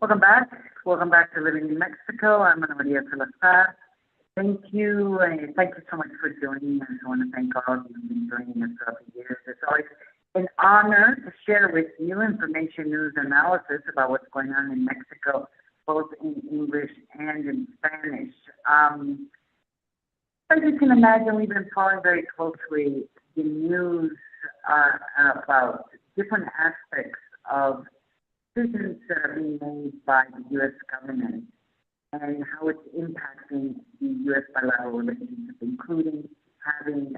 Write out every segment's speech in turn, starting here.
Welcome back. Welcome back to Living in Mexico. I'm Ana Maria Salazar. Thank you. Thank you so much for joining us. I want to thank all of you who've been joining us throughout the years. It's always an honor to share with you information, news, analysis about what's going on in Mexico, both in English and in Spanish. As you can imagine, we've been following very closely the news about different aspects of decisions that are being made by the U.S. government and how it's impacting the U.S. bilateral relationship, including having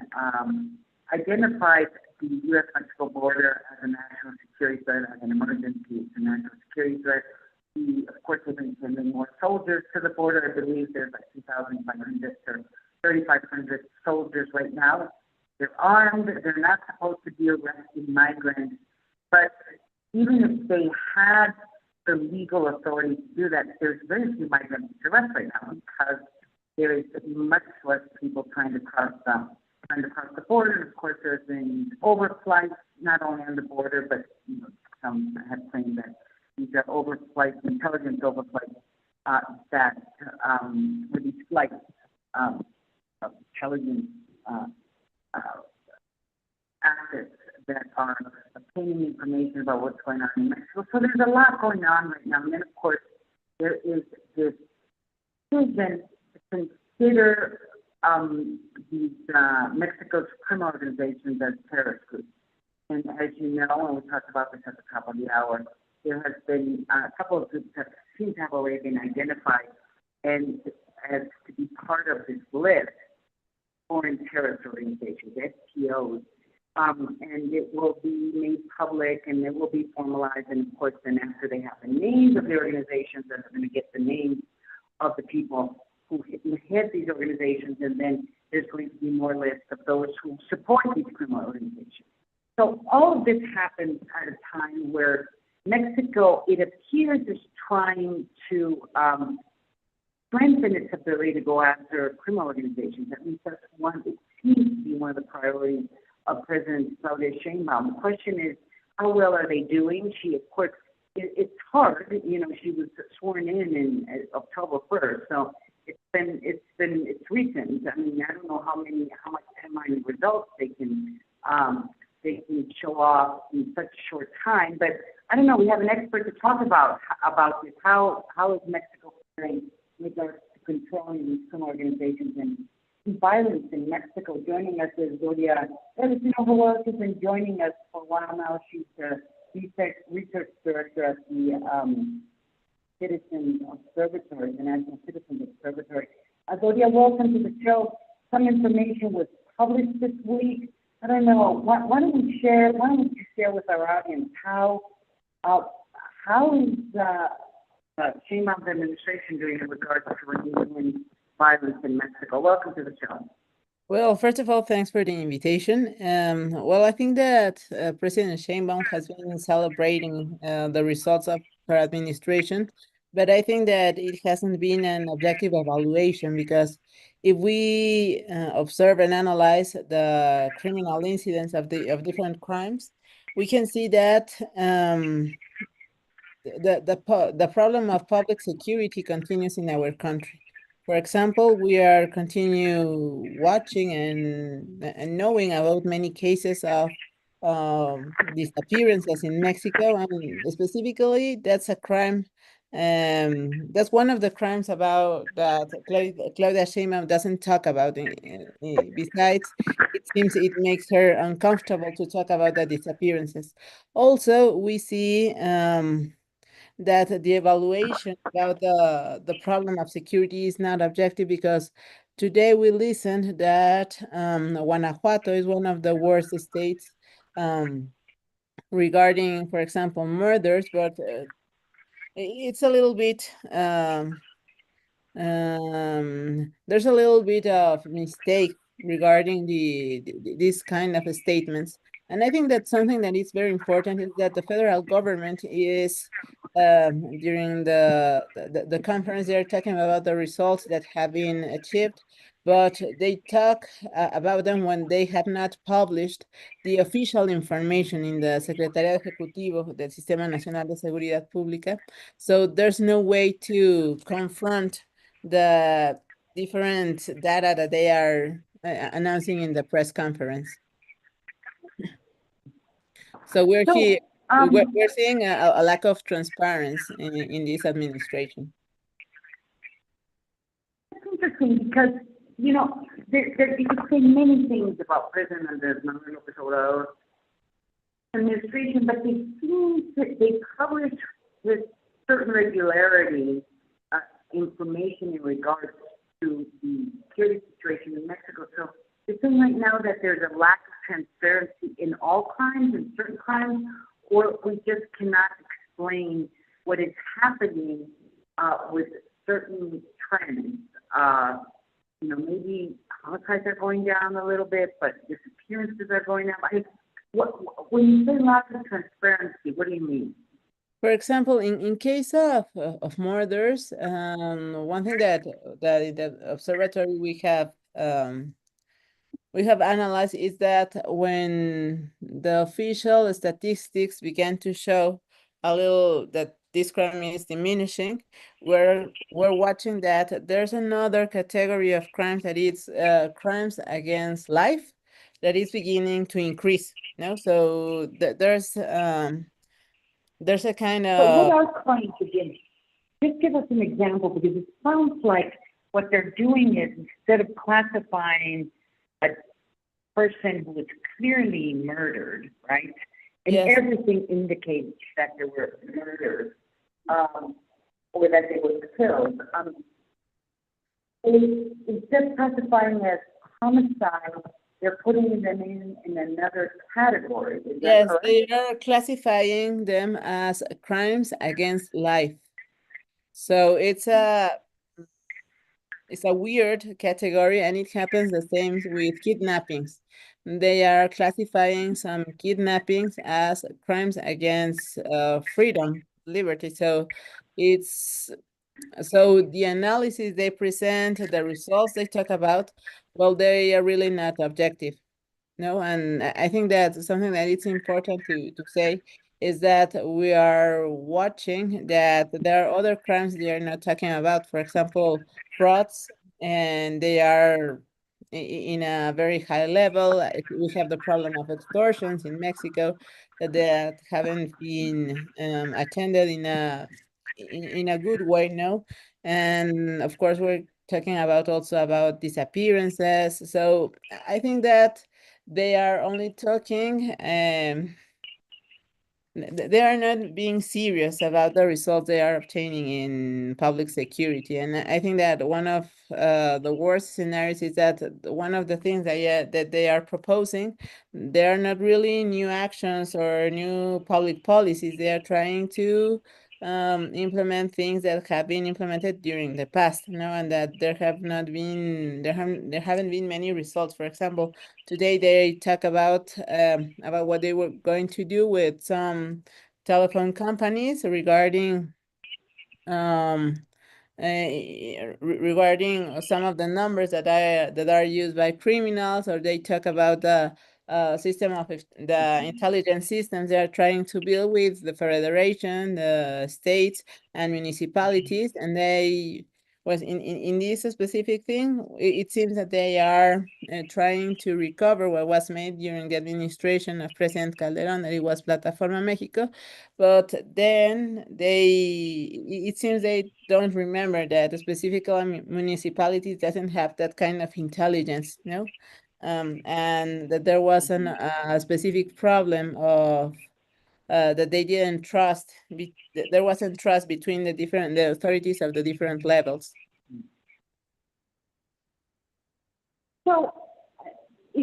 identified the U.S.-Mexico border as a national security threat, as an emergency, it's a national security threat. We, of course, have been sending more soldiers to the border. I believe there's like 2,500 to 3,500 soldiers right now. They're armed. They're not supposed to be arresting migrants. But even if they had the legal authority to do that, there's very few migrants to arrest right now because there is much less people trying to cross the border. Of course, there's been overflights not only on the border, but some have claimed that these are overflights, intelligence overflights, that with these flights of intelligence assets that are obtaining information about what's going on in Mexico. So there's a lot going on right now. And then, of course, there is this decision to consider these Mexico's criminal organizations as terrorist groups. And as you know, and we talked about this at the top of the hour, there has been a couple of groups that seem to have already been identified and as to be part of this list, foreign terrorist organizations, FTOs. And it will be made public and it will be formalized. And of course, then after they have the names of the organizations, they're going to get the names of the people who head these organizations. And then there's going to be more lists of those who support these criminal organizations. So all of this happens at a time where Mexico, it appears, is trying to strengthen its ability to go after criminal organizations. At least that's one, it seems to be one of the priorities of President Claudia Sheinbaum. The question is, how well are they doing? She, of course, it's hard. She was sworn in October 1st, so it's recent. I mean, I don't know how much headline results they can show off in such a short time. But I don't know. We have an expert to talk about this. How is Mexico faring with regards to controlling these criminal organizations and violence in Mexico? Joining us is Doria. Who has been joining us for a while now. She's the research director at the Citizen Observatory, the National Citizen Observatory. Doria, welcome to the show. Some information was published this week. I don't know. Why don't you share with our audience how is Sheinbaum's administration doing in regards to renewing violence in Mexico? Welcome to the show. Well, first of all, thanks for the invitation. Well, I think that President Sheinbaum has been celebrating the results of her administration, but I think that it hasn't been an objective evaluation because if we observe and analyze the criminal incidents of different crimes, we can see that the problem of public security continues in our country. For example, we are continue watching and knowing about many cases of disappearances in Mexico, and specifically that's a crime. That's one of the crimes about that Claudia Sheinbaum doesn't talk about. Besides, it seems it makes her uncomfortable to talk about the disappearances. Also, we see that the evaluation about the problem of security is not objective because today we listened that Guanajuato is one of the worst states regarding, for example, murders, but it's a little bit there's a little bit of mistake regarding this kind of statements. And I think that something that is very important is that the federal government is during the conference, they're talking about the results that have been achieved, but they talk about them when they have not published the official information in the Secretaría Ejecutivo del Sistema Nacional de Seguridad Pública. So there's no way to confront the different data that they are announcing in the press conference. So we're So, here, we're seeing a lack of transparency in this administration. that's interesting because, you know, you could say many things about President Manuel Lopez Obrador administration, but they seem to, they publish with certain regularity information in regards to the security situation in Mexico. So you're saying right now that there's a lack of transparency in all crimes and certain crimes, or we just cannot explain what is happening with certain trends. You know, maybe homicides are going down a little bit, but disappearances are going up. When you say lack of transparency, what do you mean? For example, in case of murders, one thing that in the observatory we have analyzed is that when the official statistics began to show a little that this crime is diminishing, we're watching that there's another category of crimes that is crimes against life that is beginning to increase. You know, so there's a kind But what of are crimes against? Just give us an example, because it sounds like what they're doing is, instead of classifying a person who was clearly murdered, right? And yes, everything indicates that they were murdered, or that they were killed. Instead of classifying as homicide, they're putting them in another category. Is that yes, correct? they are classifying them as crimes against life. So it's a weird category, and it happens the same with kidnappings. They are classifying some kidnappings as crimes against freedom, liberty. So it's so the analysis they present, the results they talk about, well, they are really not objective. No, and I think that something that it's important to say is that we are watching that there are other crimes they are not talking about. For example, frauds, and they are in a very high level. We have the problem of extortions in Mexico that haven't been attended in a good way, no? And of course, we're talking about also about disappearances. So I think that they are only talking, they are not being serious about the results they are obtaining in public security. And I think that one of the worst scenarios is that one of the things that they are proposing, they are not really new actions or new public policies. They are trying to implement things that have been implemented during the past, you know, and that there haven't been many results. For example, today they talk about what they were going to do with some telephone companies regarding um regarding some of the numbers that are used by criminals, or they talk about the system of the intelligence systems they are trying to build with the federation, the states, and municipalities, and they was in this specific thing. It seems that they are trying to recover what was made during the administration of President Calderon, that it was Plataforma Mexico, but then it seems they don't remember that specifically municipalities doesn't have that kind of intelligence, you know, and that there was a specific problem of that they didn't trust. There wasn't trust between the authorities of the different levels. So, I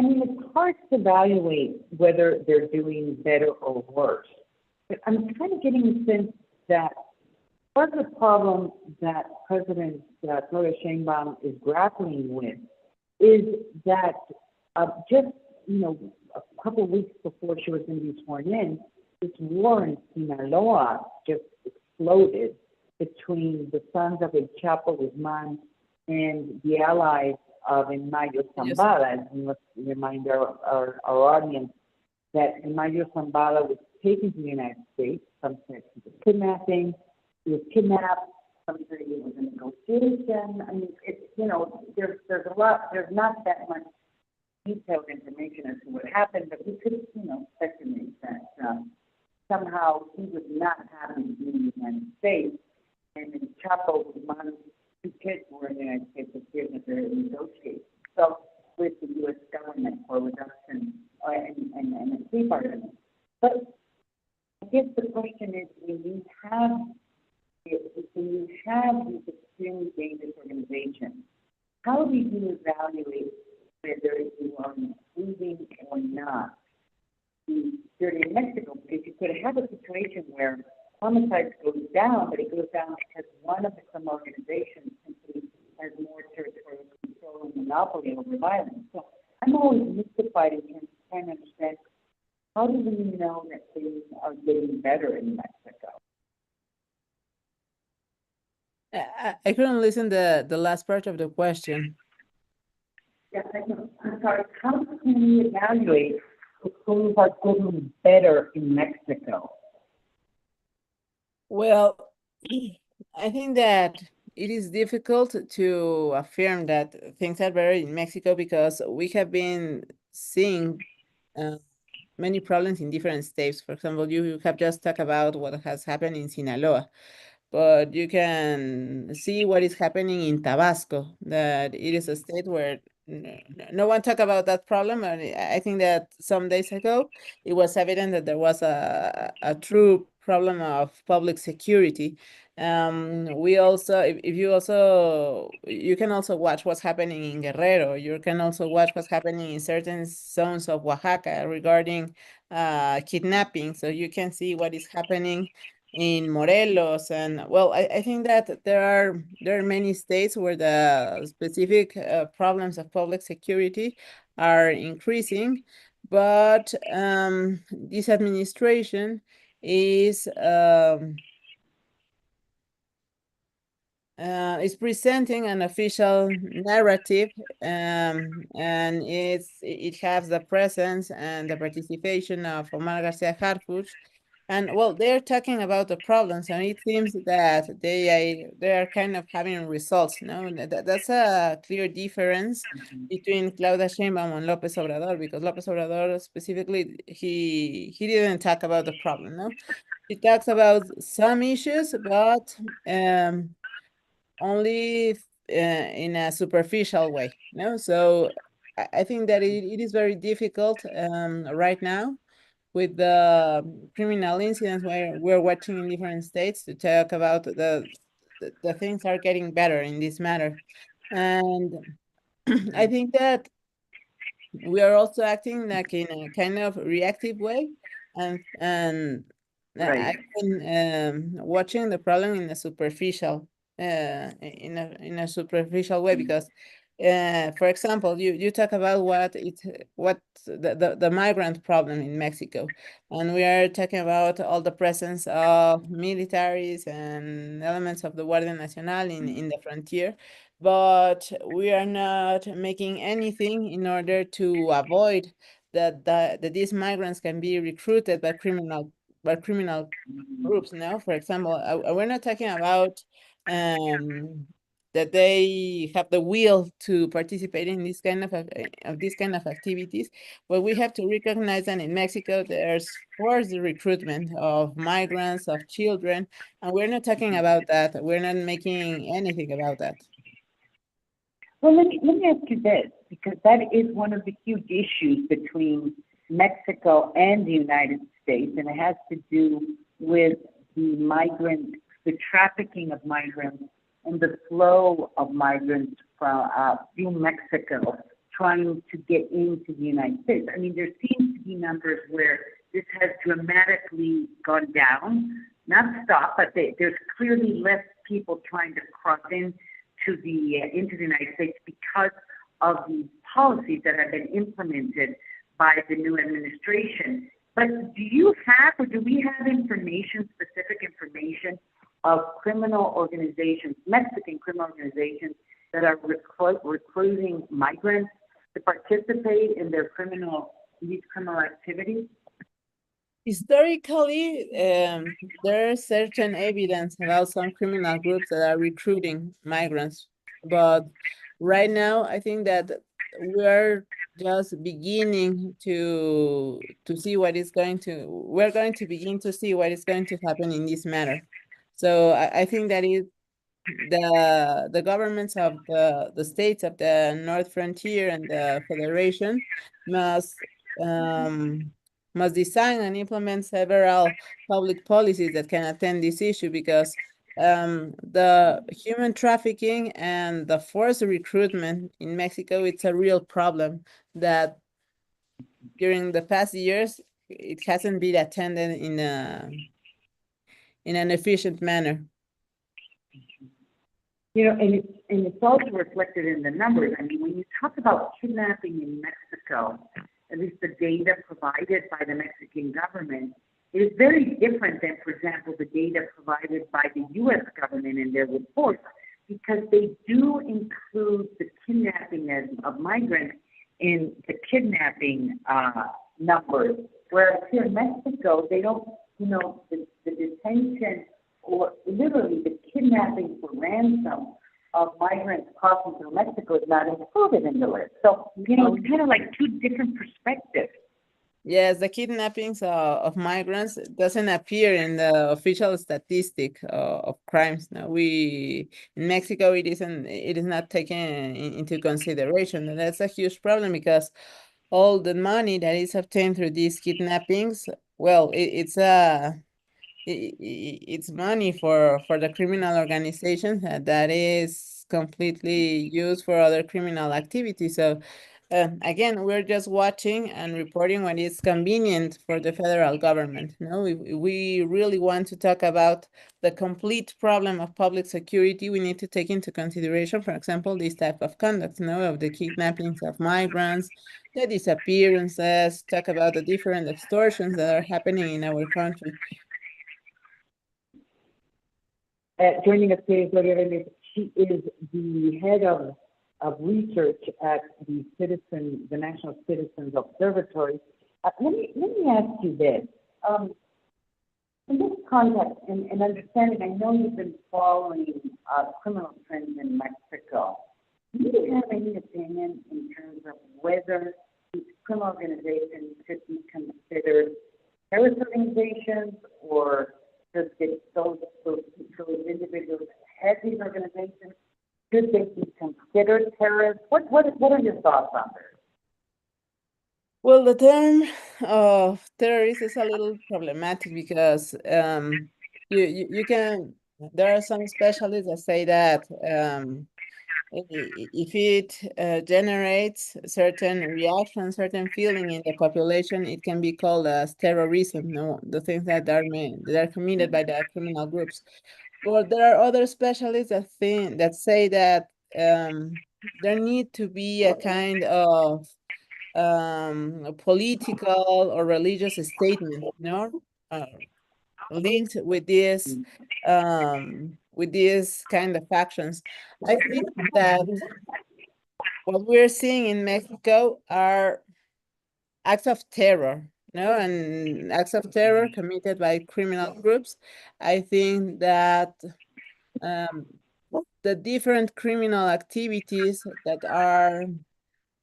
mean, it's hard to evaluate whether they're doing better or worse. But I'm kind of getting the sense that part of the problem that President Doria is grappling with is that just, a couple of weeks before she was going to be sworn in, this war in Sinaloa just exploded between the sons of El Chapo Guzman and the allies of Mayo Yes. Zambada. And we must remind our audience that Mayo Zambada was taken to the United States. Some said he was kidnapping, he was kidnapped, some said it was a negotiation. I mean, it's, you know, there's not that much detailed information as to what happened, but we could, you know, speculate that somehow he was not happy to be in the United States, and then Chapo Guzman's two kids were in the United States with him that they're negotiating. So with the U.S. government for reduction and a plea bargaining. But I guess the question is, when you have these extremely dangerous organizations, how do you evaluate whether you are improving or not the security in Mexico? Because you could have a situation where homicides goes down, but it goes down because one of the criminal organizations simply has more territorial control and monopoly over violence. So I'm always mystified in terms of trying to understand, how do we know that things are getting better in Mexico? I couldn't listen the last part of the question. Yeah, I know. I'm sorry. How can we evaluate if things are getting better in Mexico? Well, I think that it is difficult to affirm that things are better in Mexico because we have been seeing many problems in different states. For example, you have just talked about what has happened in Sinaloa, but you can see what is happening in Tabasco, that it is a state where no one talked about that problem. And I think that some days ago, it was evident that there was a true problem of public security. We also, if you also, you can also watch what's happening in Guerrero. You can also watch what's happening in certain zones of Oaxaca regarding kidnapping. So you can see what is happening in Morelos. And well, I think that there are many states where the specific problems of public security are increasing, but this administration is presenting an official narrative, and it has the presence and the participation of Omar Garcia Harfuch. And well, they're talking about the problems, and it seems that they are kind of having results. No, that's a clear difference between Claudia Sheinbaum and Lopez Obrador, because Lopez Obrador specifically, he didn't talk about the problem. No, he talks about some issues, but only in a superficial way. No, so I think that it is very difficult right now with the criminal incidents where we're watching in different states to talk about the things are getting better in this matter. And I think that we are also acting like in a kind of reactive way, and Right. I've been watching the problem in a superficial in a superficial way, because for example, you talk about what the migrant problem in Mexico, and we are talking about all the presence of militaries and elements of the Guardia Nacional in the frontier, but we are not making anything in order to avoid that these migrants can be recruited by criminal groups. Now, for example, we're not talking about that they have the will to participate in this kind of this kind of activities, but we have to recognize that in Mexico there's forced recruitment of migrants, of children, and we're not talking about that. We're not making anything about that. Well, let me ask you this, because that is one of the huge issues between Mexico and the United States, and it has to do with the trafficking of migrants and the flow of migrants from through Mexico trying to get into the United States. I mean, there seems to be numbers where this has dramatically gone down, not stopped, but there's clearly less people trying to cross into the United States because of the policies that have been implemented by the new administration. But do you have, or do we have specific information of criminal organizations, Mexican criminal organizations, that are recruiting migrants to participate in these criminal activities? Historically, there is certain evidence about some criminal groups that are recruiting migrants, but right now I think that we're just beginning to see what is going to we're going to begin to see what is going to happen in this matter. So I think that is the governments of the states of the North Frontier and the Federation must um, must design and implement several public policies that can attend this issue, because the human trafficking and the forced recruitment in Mexico, it's a real problem that during the past years it hasn't been attended in an efficient manner. You know, and it's also reflected in the numbers. I mean, when you talk about kidnapping in Mexico, at least the data provided by the Mexican government, it is very different than, for example, the data provided by the U.S. government in their reports, because they do include the kidnapping of migrants in the kidnapping numbers, whereas here in Mexico, they don't, you know, the detention or literally the kidnapping for ransom of migrants crossing through Mexico is not included in the list. So, you know, it's kind of like two different perspectives. Yes, the kidnappings of migrants doesn't appear in the official statistic of crimes. Now, in Mexico, it is not taken into consideration. And that's a huge problem, because all the money that is obtained through these kidnappings, well, it's money for the criminal organization that is completely used for other criminal activities. So again, we're just watching and reporting when it's convenient for the federal government. No, we really want to talk about the complete problem of public security. We need to take into consideration, for example, this type of conduct, of the kidnappings of migrants, the disappearances, talk about the different extortions that are happening in our country. Joining us today is Doria Velez. She is the head of research at the National Citizens Observatory. Let me ask you this. In this context and understanding, I know you've been following criminal trends in Mexico. Do you have any opinion in terms of whether these criminal organizations should be considered terrorist organizations, or should those individuals head these organizations? Should they be considered terrorists? What are your thoughts on this? Well, the term of terrorist is a little problematic, because you can, there are some specialists that say that if it generates certain reaction, certain feeling in the population, it can be called as terrorism. No, the things that are committed by the criminal groups. But there are other specialists that say that there need to be a kind of a political or religious statement, linked with this kind of actions. I think that what we're seeing in Mexico are acts of terror, and acts of terror committed by criminal groups. I think that the different criminal activities that are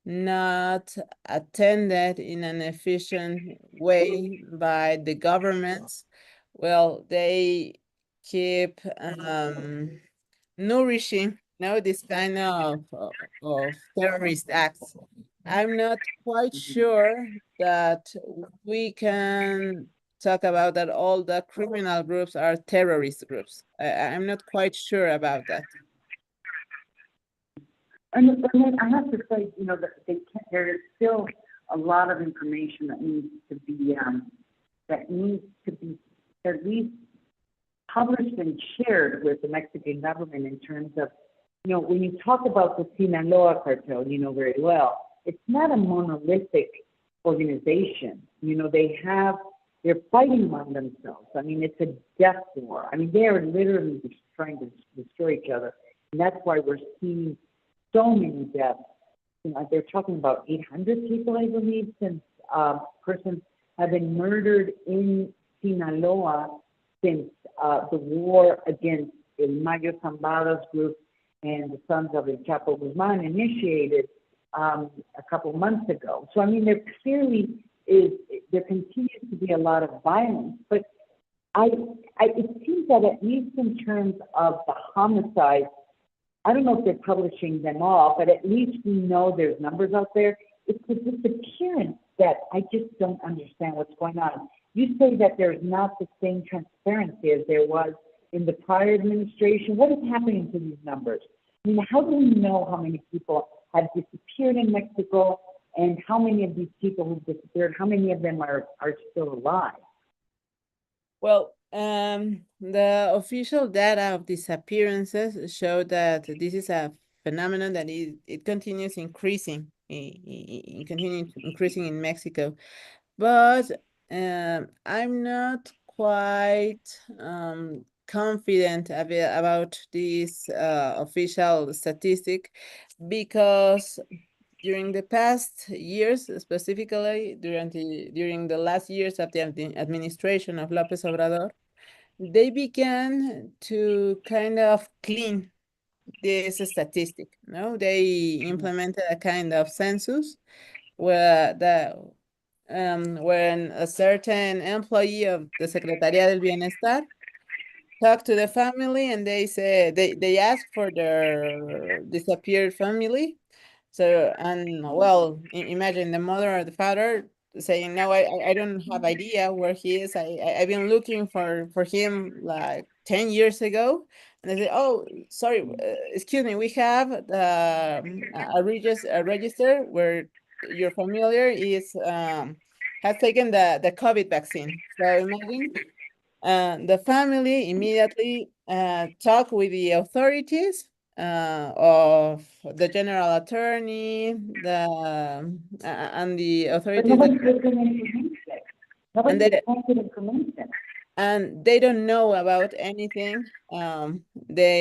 not attended in an efficient way by the governments, well, they keep nourishing this kind of terrorist acts. I'm not quite sure that we can talk about that all the criminal groups are terrorist groups. I'm not quite sure about that. And then I have to say, that there is still a lot of information that needs to be at least published and shared with the Mexican government in terms of, when you talk about the Sinaloa cartel, very well, it's not a monolithic organization. They're fighting among themselves. I mean, it's a death war. I mean, they are literally just trying to destroy each other. And that's why we're seeing so many deaths. You know, they're talking about 800 people, I believe, since persons have been murdered in Sinaloa since the war against El Mayo Zambados group and the Sons of El Chapo Guzman initiated a couple months ago. So, I mean, there clearly there continues to be a lot of violence, but it seems that at least in terms of the homicides, I don't know if they're publishing them all, but at least we know there's numbers out there. It's the disappearance that I just don't understand what's going on. You say that there's not the same transparency as there was in the prior administration. What is happening to these numbers? I mean, how do we know how many people have disappeared in Mexico, and how many of these people who've disappeared, how many of them are still alive? Well, the official data of disappearances show that this is a phenomenon that it continues increasing, it continues increasing in Mexico. But I'm not quite confident about this official statistic, because during the past years, specifically during the last years of the administration of Lopez Obrador, they began to kind of clean this statistic. No, they implemented a kind of census where when a certain employee of the Secretaría del Bienestar talked to the family, and they said they asked for their disappeared family. So, and well, imagine the mother or the father saying, "No, I don't have idea where he is. I've been looking for him like 10 years ago." And they say, "Oh, sorry, excuse me, we have a register where your familiar is has taken the COVID vaccine." So imagine the family immediately talked with the authorities of the general attorney, and the But authorities nobody gives them information. and Nobody they collected information. and they don't know about anything. The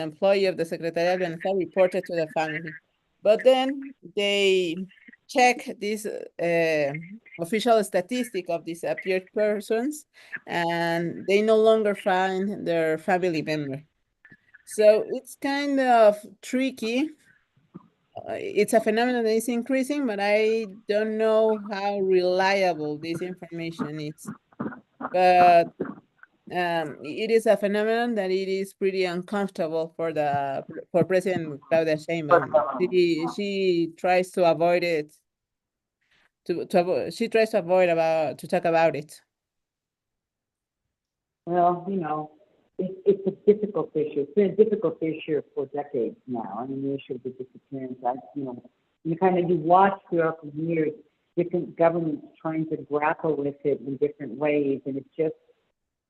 employee of the Secretariat of Bienestar reported to the family, but then they check this official statistic of disappeared persons, and they no longer find their family member. So it's kind of tricky. It's a phenomenon that is increasing, but I don't know how reliable this information is. But it is a phenomenon that it is pretty uncomfortable for President Claudia Sheinbaum. She tries to avoid it. She tries to avoid to talk about it. Well, you know, it's a difficult issue. It's been a difficult issue for decades now. I mean, the issue of the disappearance, you watch throughout the years different governments trying to grapple with it in different ways, and it's just,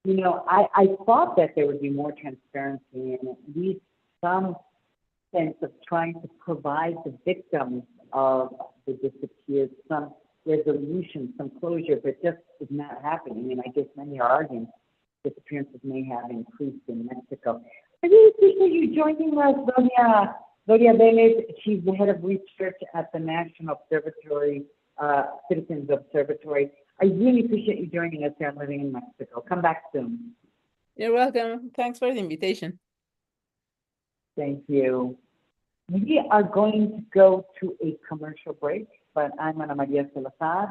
I thought that there would be more transparency and at least some sense of trying to provide the victims of the disappeared some resolution, some closure, but just is not happening. I mean, I guess many are arguing disappearances may have increased in Mexico. I really appreciate you joining us, Doria Velez. She's the head of research at the National Observatory, Citizens Observatory. I really appreciate you joining us here on Living in Mexico. Come back soon. You're welcome. Thanks for the invitation. Thank you. We are going to go to a commercial break, but I'm Ana Maria Salazar.